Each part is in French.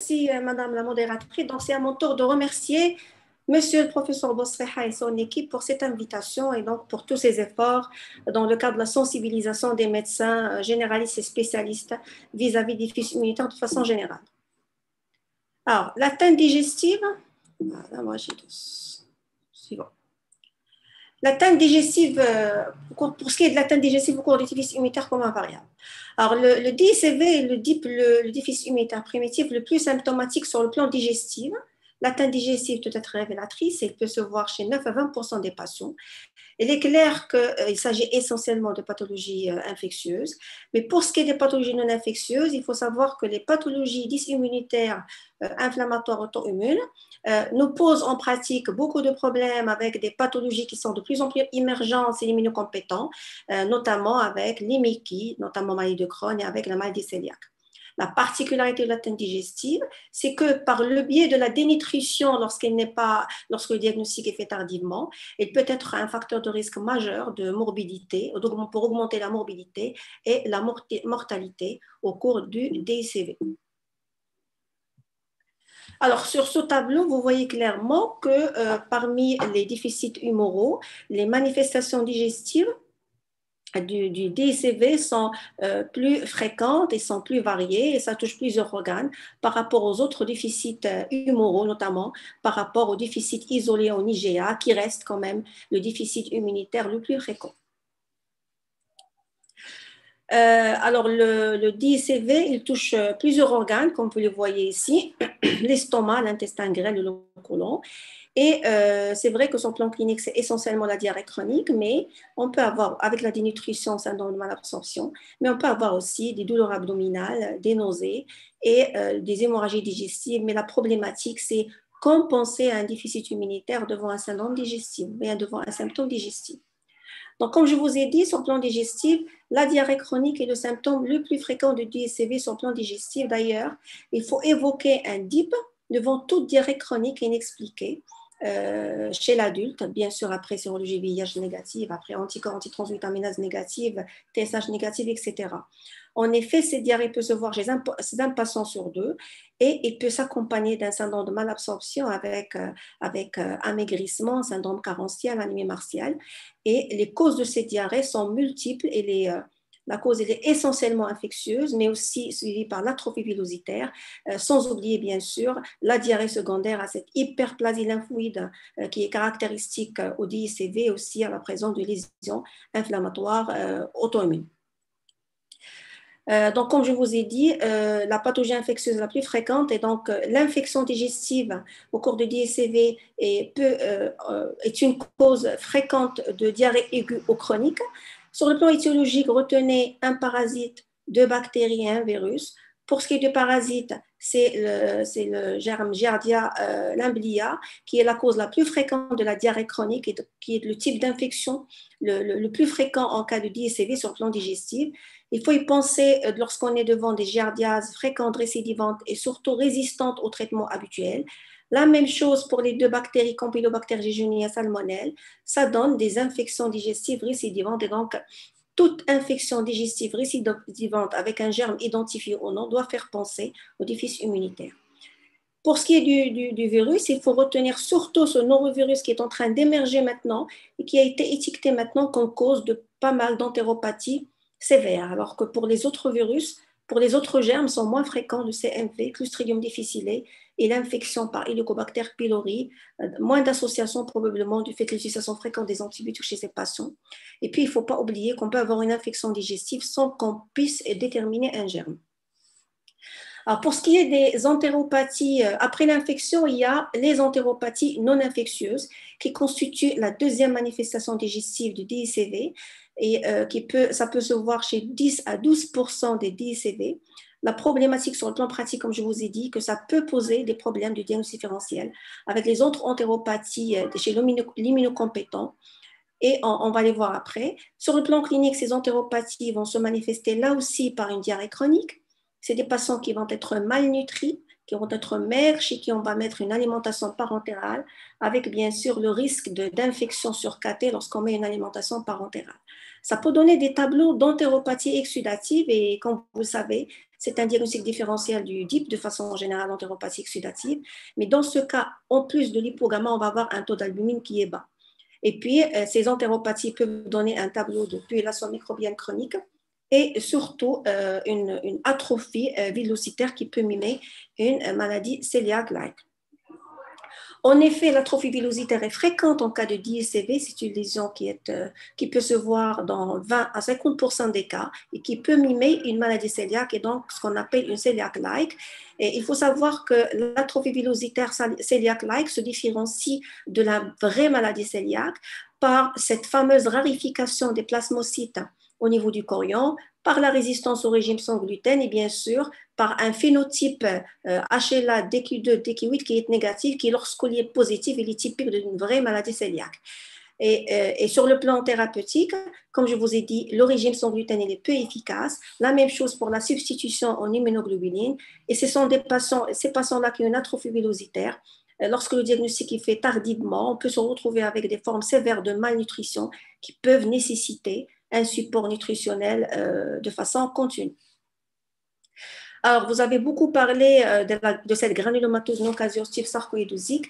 Merci, Madame la modératrice. Donc, c'est à mon tour de remercier Monsieur le professeur Bosreha et son équipe pour cette invitation et donc pour tous ces efforts dans le cadre de la sensibilisation des médecins généralistes et spécialistes vis-à-vis des défis immunitaires de façon générale. Alors, l'atteinte digestive, voilà, moi j'ai tous. Suivant. L'atteinte digestive, pour ce qui est de l'atteinte digestive au cours des déficits immunitaires comme invariable. Alors, le DICV est le déficit immunitaire primitif le plus symptomatique sur le plan digestif. L'atteinte digestive peut être révélatrice et elle peut se voir chez 9 à 20% des patients. Il est clair qu'il s'agit essentiellement de pathologies infectieuses, mais pour ce qui est des pathologies non infectieuses, il faut savoir que les pathologies dysimmunitaires inflammatoires auto-immunes nous posent en pratique beaucoup de problèmes avec des pathologies qui sont de plus en plus émergentes et immunocompétentes, notamment avec l'IMICI, notamment maladie de Crohn et avec la maladie cœliaque. La particularité de l'atteinte digestive, c'est que par le biais de la dénutrition, lorsque le diagnostic est fait tardivement, elle peut être un facteur de risque majeur de morbidité, pour augmenter la morbidité et la mortalité au cours du DICV. Alors, sur ce tableau, vous voyez clairement que parmi les déficits humoraux, les manifestations digestives du DICV sont plus fréquentes et sont plus variées et ça touche plusieurs organes par rapport aux autres déficits humoraux, notamment par rapport au déficit isolé en IgA qui reste quand même le déficit immunitaire le plus fréquent. Alors, le DICV, il touche plusieurs organes, comme vous le voyez ici, l'estomac, l'intestin grêle, le côlon. Et c'est vrai que son plan clinique, c'est essentiellement la diarrhée chronique, mais on peut avoir, avec la dénutrition, syndrome de malabsorption, mais on peut avoir aussi des douleurs abdominales, des nausées et des hémorragies digestives. Mais la problématique, c'est compenser un déficit immunitaire devant un syndrome digestif, bien devant un symptôme digestif. Donc, comme je vous ai dit, sur le plan digestif, la diarrhée chronique est le symptôme le plus fréquent du DICV sur le plan digestif. D'ailleurs, il faut évoquer un DIP devant toute diarrhée chronique inexpliquée. Chez l'adulte, bien sûr, après sérologie VIH négative, après anticorps antitranslutaminase négative, TSH négative, etc. En effet, cette diarrhée peut se voir chez un patient sur deux et il peut s'accompagner d'un syndrome de malabsorption avec amaigrissement, syndrome carentiel, anémie martiale. Et les causes de cette diarrhée sont multiples et la cause elle est essentiellement infectieuse, mais aussi suivie par l'atrophie villositaire, sans oublier bien sûr la diarrhée secondaire à cette hyperplasie lymphoïde qui est caractéristique au DICV et aussi à la présence de lésions inflammatoires auto-immunes. Donc, comme je vous ai dit, la pathologie infectieuse la plus fréquente est donc l'infection digestive au cours du DICV est une cause fréquente de diarrhée aiguë ou chronique. Sur le plan étiologique, retenez un parasite, deux bactéries et un virus. Pour ce qui est du parasite, c'est le germe Giardia lamblia qui est la cause la plus fréquente de la diarrhée chronique et qui est le type d'infection le plus fréquent en cas de DICV sur le plan digestif. Il faut y penser lorsqu'on est devant des giardiases fréquentes, récidivantes et surtout résistantes au traitement habituel. La même chose pour les deux bactéries, Campylobacter jejuni et Salmonelle, ça donne des infections digestives récidivantes et donc toute infection digestive récidivante avec un germe identifié ou non doit faire penser au déficit immunitaire. Pour ce qui est du virus, il faut retenir surtout ce norovirus qui est en train d'émerger maintenant et qui a été étiqueté maintenant comme cause de pas mal d'entéropathies sévères, alors que pour les autres virus, pour les autres germes sont moins fréquents, le CMV, Clostridium difficile et l'infection par Helicobacter pylori, moins d'associations probablement du fait de l'utilisation fréquente des antibiotiques chez ces patients. Et puis, il ne faut pas oublier qu'on peut avoir une infection digestive sans qu'on puisse déterminer un germe. Alors, pour ce qui est des entéropathies, après l'infection, il y a les entéropathies non infectieuses qui constituent la deuxième manifestation digestive du DICV et ça peut se voir chez 10 à 12% des DICV. La problématique sur le plan pratique, comme je vous ai dit, que ça peut poser des problèmes de diagnostic différentiel avec les autres entéropathies chez l'immunocompétent. Et on va les voir après. Sur le plan clinique, ces entéropathies vont se manifester là aussi par une diarrhée chronique. C'est des patients qui vont être malnutris, qui vont être maigres, chez qui on va mettre une alimentation parentérale, avec bien sûr le risque d'infection surcatée lorsqu'on met une alimentation parentérale. Ça peut donner des tableaux d'entéropathie exsudative et comme vous le savez, C'est un diagnostic différentiel du DIP de façon générale entéropathique exudative. Mais dans ce cas, en plus de l'hypogamma, on va avoir un taux d'albumine qui est bas. Et puis, ces entéropathies peuvent donner un tableau de puellulation microbienne chronique et surtout une atrophie villositaire qui peut mimer une maladie cœliaque-like. En effet, l'atrophie villositaire est fréquente en cas de DSCV. C'est une lésion qui peut se voir dans 20 à 50% des cas et qui peut mimer une maladie cœliaque et donc ce qu'on appelle une cœliaque-like. Et il faut savoir que l'atrophie villositaire cœliaque-like se différencie de la vraie maladie cœliaque par cette fameuse rarification des plasmocytes au niveau du chorion, par la résistance au régime sans gluten et bien sûr par un phénotype HLA DQ2, DQ8 qui est négatif, qui lorsqu'il est positif, il est typique d'une vraie maladie cœliaque. Et sur le plan thérapeutique, comme je vous ai dit, le régime sans gluten il est peu efficace. La même chose pour la substitution en immunoglobuline. Et ce sont ces patients-là qui ont une atrophie villositaire. Lorsque le diagnostic est fait tardivement, on peut se retrouver avec des formes sévères de malnutrition qui peuvent nécessiter un support nutritionnel de façon continue. Alors, vous avez beaucoup parlé de cette granulomatose non caseuse type sarcoïdosique.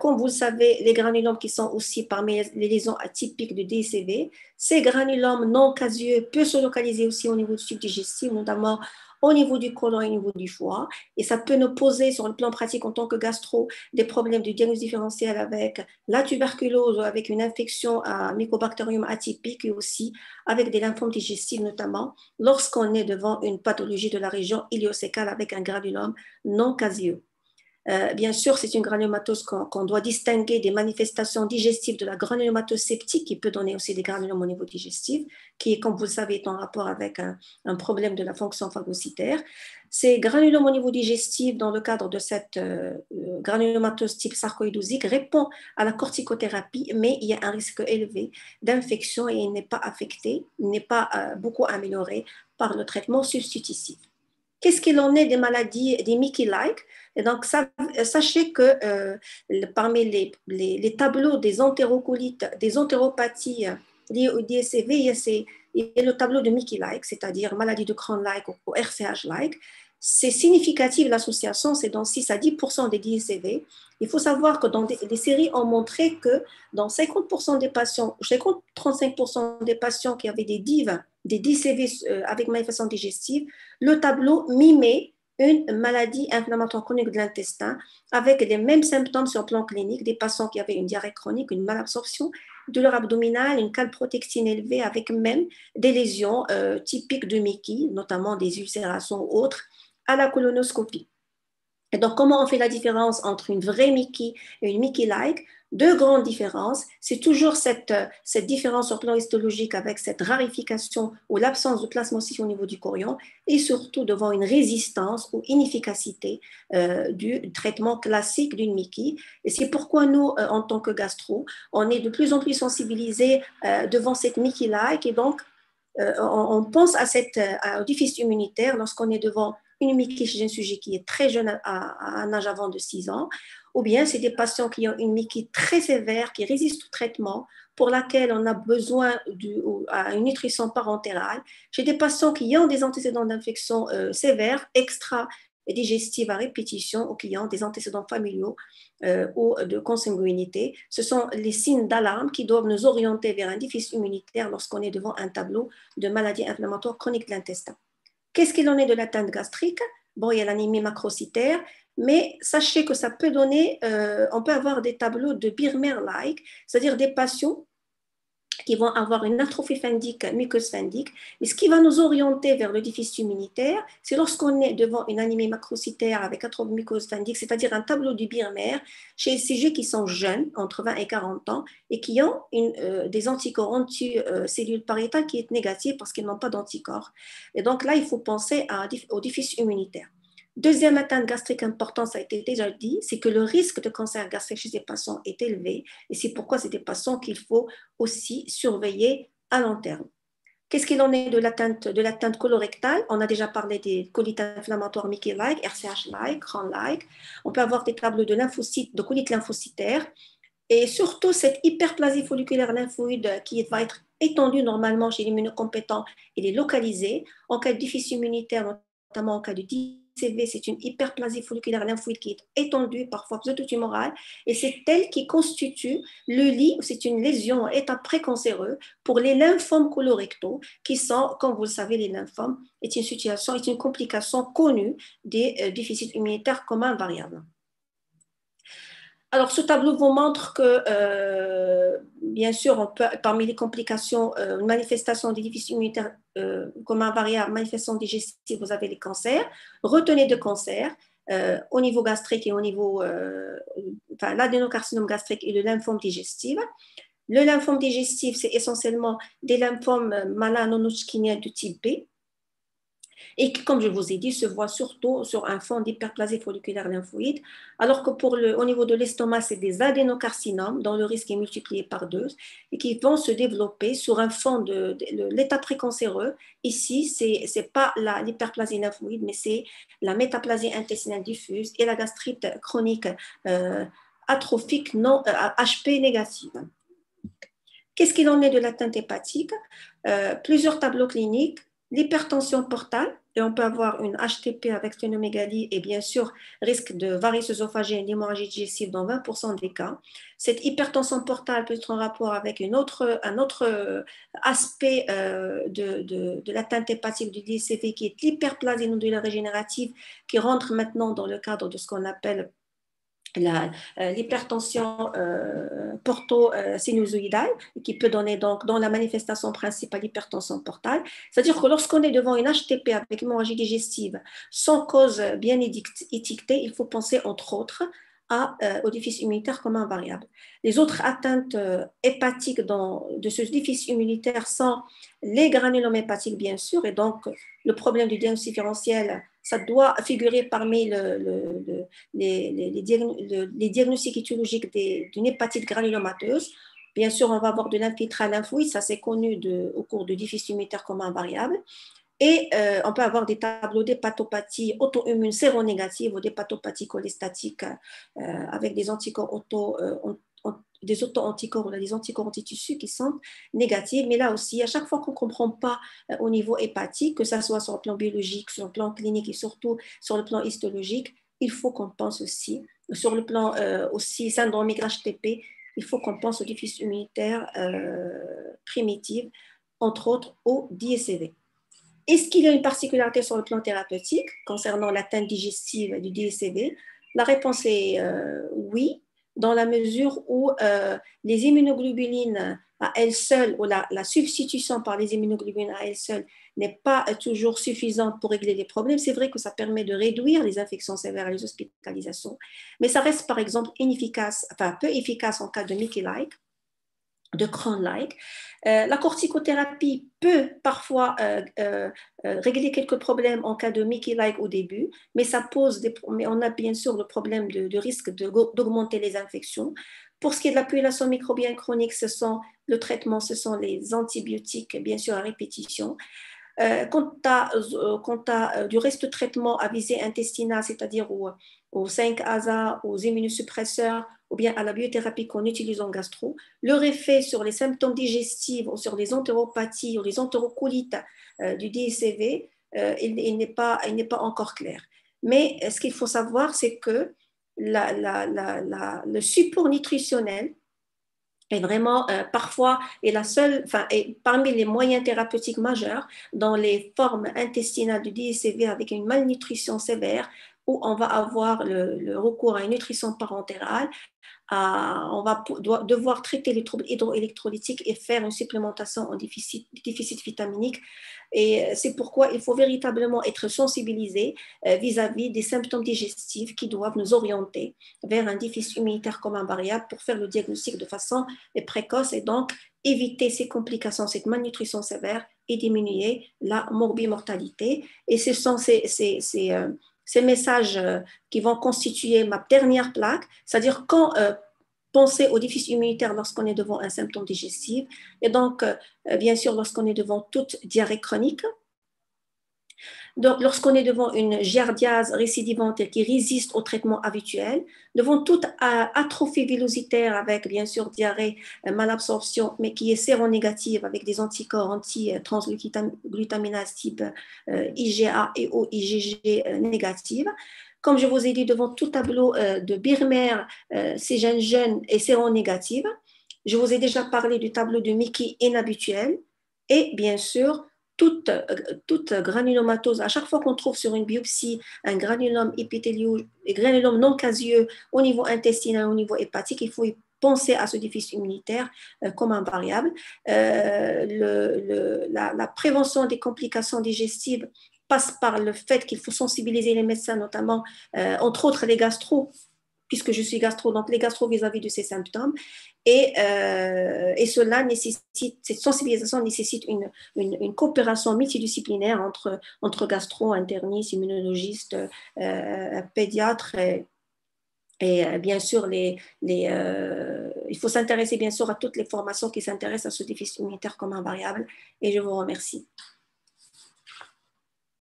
Comme vous le savez, les granulomes qui sont aussi parmi les lésions atypiques de DCV, ces granulomes non caseux peuvent se localiser aussi au niveau du tube digestif, notamment au niveau du côlon et au niveau du foie. Et ça peut nous poser, sur le plan pratique en tant que gastro, des problèmes de diagnostic différentiel avec la tuberculose ou avec une infection à Mycobacterium atypique et aussi avec des lymphomes digestifs notamment, lorsqu'on est devant une pathologie de la région iléocécale avec un granulome non caseux. Bien sûr, c'est une granulomatose qu'on doit distinguer des manifestations digestives de la granulomatose septique qui peut donner aussi des granulomes au niveau digestif, qui, comme vous le savez, est en rapport avec un problème de la fonction phagocytaire. Ces granulomes au niveau digestif, dans le cadre de cette granulomatose type sarcoïdosique, répond à la corticothérapie, mais il y a un risque élevé d'infection et il n'est pas affecté, il n'est pas beaucoup amélioré par le traitement substitutif. Qu'est-ce qu'il en est des maladies, des Mickey-like? Et donc, sachez que parmi les tableaux des entérocolites, des entéropathies liées au DSCV, il y a le tableau de Mickey-like, c'est-à-dire maladie de Crohn-like ou RCH-like. C'est significatif, l'association, c'est dans 6 à 10% des DSCV. Il faut savoir que les séries ont montré que dans 50% des patients, ou 35% des patients qui avaient des DCV avec manifestation digestive, le tableau mimait une maladie inflammatoire chronique de l'intestin avec les mêmes symptômes sur le plan clinique, des patients qui avaient une diarrhée chronique, une malabsorption, douleur abdominale, une calprotectine élevée avec même des lésions typiques de Mickey, notamment des ulcérations ou autres, à la colonoscopie. Et donc, comment on fait la différence entre une vraie Mickey et une Mickey-like? Deux grandes différences. C'est toujours cette différence sur le plan histologique avec cette rarification ou l'absence de plasmocytes au niveau du chorion et surtout devant une résistance ou inefficacité du traitement classique d'une Mickey. Et c'est pourquoi nous, en tant que gastro, on est de plus en plus sensibilisés devant cette Mickey-like et donc on pense au déficit immunitaire lorsqu'on est devant une Mickey chez un sujet qui est très jeune à un âge avant de 6 ans, ou bien c'est des patients qui ont une Mickey très sévère, qui résiste au traitement, pour laquelle on a besoin d'une nutrition parentérale. J'ai des patients qui ont des antécédents d'infection sévères, extra-digestives à répétition, ou qui ont des antécédents familiaux ou de consanguinité. Ce sont les signes d'alarme qui doivent nous orienter vers un déficit immunitaire lorsqu'on est devant un tableau de maladie inflammatoire chronique de l'intestin. Qu'est-ce qu'il en est de l'atteinte gastrique? Bon, il y a l'anémie macrocytaire, mais sachez que ça peut donner, on peut avoir des tableaux de Birmer-like, c'est-à-dire des patients qui vont avoir une atrophie phendique, muqueuse phendique. Et ce qui va nous orienter vers le déficit immunitaire, c'est lorsqu'on est devant une anémie macrocytaire avec atrophie muqueuse phendique, c'est-à-dire un tableau du Birmer, chez les sujets qui sont jeunes, entre 20 et 40 ans, et qui ont des anticorps anti-cellules pariétales qui est négative parce qu'ils n'ont pas d'anticorps. Et donc là, il faut penser au déficit immunitaire. Deuxième atteinte gastrique importante, ça a été déjà dit, c'est que le risque de cancer gastrique chez ces patients est élevé et c'est pourquoi c'est des patients qu'il faut aussi surveiller à long terme. Qu'est-ce qu'il en est de l'atteinte colorectale? On a déjà parlé des colites inflammatoires Mickey-like, RCH-like, Crohn-like. On peut avoir des tableaux de lymphocytes, de colites lymphocytaires et surtout cette hyperplasie folliculaire lymphoïde qui va être étendue normalement chez l'immunocompétent et les localisée en cas de déficit immunitaire, notamment en cas de DICV, c'est une hyperplasie folliculaire lymphoïde qui est étendue, parfois pseudotumorale, et c'est elle qui constitue le lit, c'est une lésion à état précancéreux pour les lymphomes colorectaux, qui sont, comme vous le savez, les lymphomes est une situation, est une complication connue des déficits immunitaires communs variables. Alors, ce tableau vous montre que, bien sûr, on peut, parmi les complications, manifestations des déficits immunitaires communs variables, manifestations digestives, vous avez les cancers, retenez de cancer au niveau gastrique et au niveau, enfin, l'adénocarcinome gastrique et le lymphome digestif. Le lymphome digestif, c'est essentiellement des lymphomes malins non-hodgkiniens de type B, et qui, comme je vous ai dit, se voit surtout sur un fond d'hyperplasie folliculaire lymphoïde, alors que au niveau de l'estomac, c'est des adénocarcinomes dont le risque est multiplié par 2 et qui vont se développer sur un fond de l'état précancéreux. Ici, ce n'est pas l'hyperplasie lymphoïde, mais c'est la métaplasie intestinale diffuse et la gastrite chronique atrophique non, HP négative. Qu'est-ce qu'il en est de l'atteinte hépatique? Plusieurs tableaux cliniques. L'hypertension portale, et on peut avoir une HTP avec sténomégalie et bien sûr risque de varices œsophagienne et d'hémorragie digestive dans 20% des cas. Cette hypertension portale peut être en rapport avec un autre aspect de l'atteinte hépatique du DCV qui est l'hyperplasie nodulaire régénérative qui rentre maintenant dans le cadre de ce qu'on appelle l'hypertension porto-sinusoïdale qui peut donner donc dans la manifestation principale l'hypertension portale. C'est-à-dire que lorsqu'on est devant une HTP avec hémorragie digestive sans cause bien étiquetée, il faut penser entre autres au déficit immunitaire comme invariable. Les autres atteintes hépatiques de ce déficit immunitaire sont les granulomes hépatiques bien sûr, et donc le problème du diagnostic différentiel, ça doit figurer parmi les diagnostics étiologiques d'une hépatite granulomateuse. Bien sûr, on va avoir de l'infiltrate lymphoïde, ça c'est connu au cours du déficit immunitaire comme invariable. Et on peut avoir des tableaux d'hépatopathie auto-immune séronégative ou d'hépatopathie cholestatiques avec des anticorps des auto-anticorps ou des anticorps antitissus qui sont négatifs. Mais là aussi, à chaque fois qu'on ne comprend pas au niveau hépatique, que ce soit sur le plan biologique, sur le plan clinique et surtout sur le plan histologique, il faut qu'on pense aussi, sur le plan aussi syndromique HTP, il faut qu'on pense au déficit immunitaire primitif, entre autres au DSCV. Est-ce qu'il y a une particularité sur le plan thérapeutique concernant l'atteinte digestive du DSCV? La réponse est oui, dans la mesure où les immunoglobulines à elles seules, ou la substitution par les immunoglobulines à elles seules n'est pas toujours suffisante pour régler les problèmes. C'est vrai que ça permet de réduire les infections sévères et les hospitalisations, mais ça reste par exemple inefficace, enfin peu efficace en cas de Mickey-like, de Crohn-like. La corticothérapie peut parfois régler quelques problèmes en cas de Mickey-like au début, mais mais on a bien sûr le problème de risque d'augmenter les infections. Pour ce qui est de la population microbienne chronique, le traitement, ce sont les antibiotiques, bien sûr à répétition. Quant à du reste de traitement à visée intestinale, c'est-à-dire aux 5-ASA, aux immunosuppresseurs, ou bien à la biothérapie qu'on utilise en gastro, leur effet sur les symptômes digestifs ou sur les entéropathies ou les entérocolites du DSCV, il n'est pas encore clair. Mais ce qu'il faut savoir, c'est que le support nutritionnel est vraiment parfois est parmi les moyens thérapeutiques majeurs dans les formes intestinales du DSCV avec une malnutrition sévère où on va avoir le recours à une nutrition parentérale. On va devoir traiter les troubles hydroélectrolytiques et faire une supplémentation en déficit vitaminique. Et c'est pourquoi il faut véritablement être sensibilisé vis-à-vis des symptômes digestifs qui doivent nous orienter vers un déficit immunitaire comme invariable pour faire le diagnostic de façon précoce et donc éviter ces complications, cette malnutrition sévère et diminuer la morbimortalité. Et ce sont ces messages qui vont constituer ma dernière plaque, c'est-à-dire quand penser au déficit immunitaire lorsqu'on est devant un symptôme digestif, et donc bien sûr lorsqu'on est devant toute diarrhée chronique, Donc, lorsqu'on est devant une giardiase récidivante qui résiste au traitement habituel, devant toute atrophie villositaire avec bien sûr diarrhée, malabsorption, mais qui est séronégative avec des anticorps anti-transglutaminase type IgA et IgG négative. Comme je vous ai dit, devant tout tableau de Birmer, ces gènes jeunes et séronégatifs, je vous ai déjà parlé du tableau de Mickey inhabituel et bien sûr toute granulomatose, à chaque fois qu'on trouve sur une biopsie un granulome épithéliaux, granulome non caseux au niveau intestinal, au niveau hépatique, il faut y penser à ce déficit immunitaire comme un variable. La prévention des complications digestives passe par le fait qu'il faut sensibiliser les médecins, notamment, entre autres les gastro, puisque je suis gastro, donc les gastro vis-à-vis de ces symptômes. Et cela nécessite, cette sensibilisation nécessite une coopération multidisciplinaire entre gastro, internistes, immunologistes, pédiatres et bien sûr, il faut s'intéresser bien sûr à toutes les formations qui s'intéressent à ce déficit immunitaire comme un variable. Et je vous remercie.